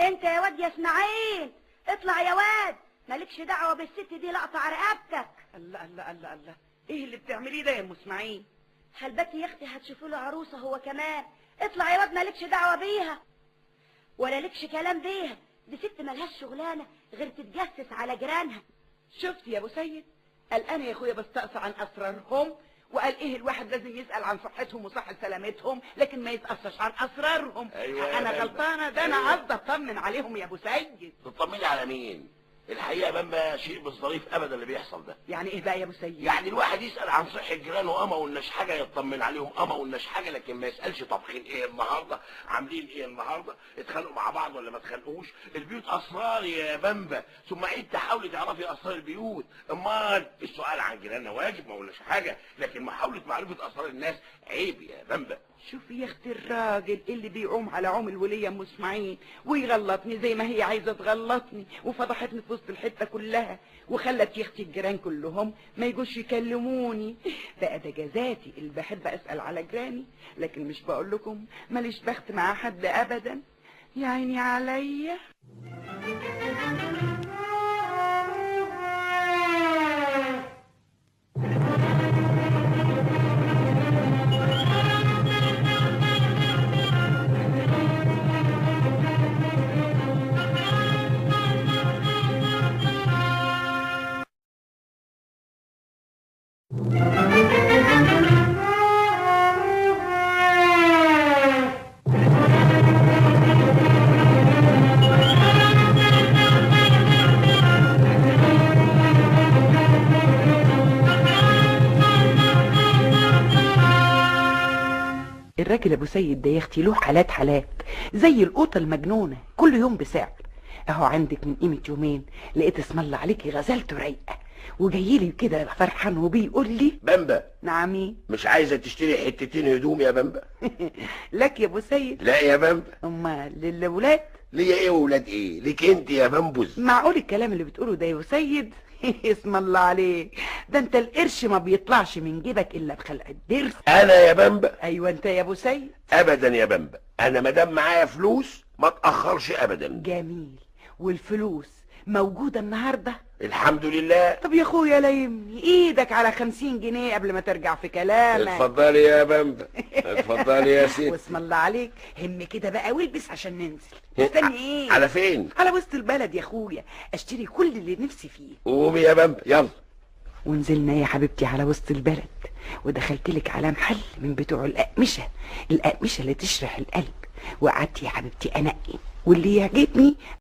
انت يا واد يا اسماعيل، اطلع يا واد، مالكش دعوه بالست دي، لقطع رقبتك. الله الله الله الله، ايه اللي بتعمليه ده يا ام اسماعيل؟ هلبتي يا اختي هتشوفوا له عروسه هو كمان. اطلع يا واد، مالكش دعوه بيها ولا لكش كلام بيها، دي ست ملهاش شغلانه غير تتجسس على جيرانها. شفت يا ابو سيد؟ قال انا يا اخويا بستقصى عن اسرارهم، وقال ايه الواحد لازم يسال عن صحتهم وصحه سلامتهم، لكن ما يتقصاش عن اسرارهم. أيوة انا يا غلطانه، ده انا قصدي اطمن عليهم يا ابو سيد. تطمني على مين؟ الحقيقه بامبا شيء مش ظريف ابدا اللي بيحصل ده. يعني ايه بقى يا ابو سيد؟ يعني الواحد يسال عن صحه جيرانه ما قلناش حاجه، يطمن عليهم ما قلناش حاجه، لكن ما يسالش طابخين ايه النهارده، عاملين ايه النهارده، اتخانقوا مع بعض ولا ما اتخانقوش. البيوت اسرار يا بامبا، ثم عيد تحاولي تعرفي اسرار البيوت. امال السؤال عن جيراننا واجب ما قلناش حاجه، لكن محاوله معرفه اسرار الناس عيب يا بامبا. شوفي يا اختي الراجل اللي بيعوم على عوم الوليه ام اسماعيل ويغلطني زي ما هي عايزه تغلطني، وفضحتني في وسط الحته كلها، وخلت يا اختي الجيران كلهم ما يجوش يكلموني. بقى ده جزاتي اللي بحب اسال على جيراني، لكن مش بقول لكم ماليش بخت مع حد ابدا. يا عيني عليا. الراجل ابو سيد ده يا اختي له حالات زي القوطه المجنونه، كل يوم بسعر. اهو عندك من قيمه يومين لقيت اسم الله عليكي غزلته رايقه، وجاي لي كده فرحان وبيقول لي بامبا نعمي مش عايزه تشتري حتتين هدوم يا بامبا؟ لك يا ابو سيد؟ لا يا بامبا. امال للولاد؟ ليا ايه وولاد ايه؟ ليك انت يا بامبوز. معقول الكلام اللي بتقوله ده يا ابو سيد؟ اسم الله عليك، ده انت القرش ما بيطلعش من جيبك الا بخلق الضرس. انا يا بامبا؟ ايوه انت يا ابو سيد. ابدا يا بامبا، انا مادام معايا فلوس ما اتاخرش ابدا. جميل، والفلوس موجوده النهارده؟ الحمد لله. طب يا اخويا ليمني ايدك على 50 جنيه قبل ما ترجع في كلامك. اتفضلي يا بامبا، اتفضلي يا ستي. واسم الله عليك، هم كده بقى والبس عشان ننزل. مستني ايه؟ على فين؟ على وسط البلد يا اخويا، اشتري كل اللي نفسي فيه. قومي يا بامبا يلا. ونزلنا يا حبيبتي على وسط البلد، ودخلت لك على محل من بتوع الأقمشة اللي تشرح القلب، وقعدت يا حبيبتي انقي، واللي يعجبني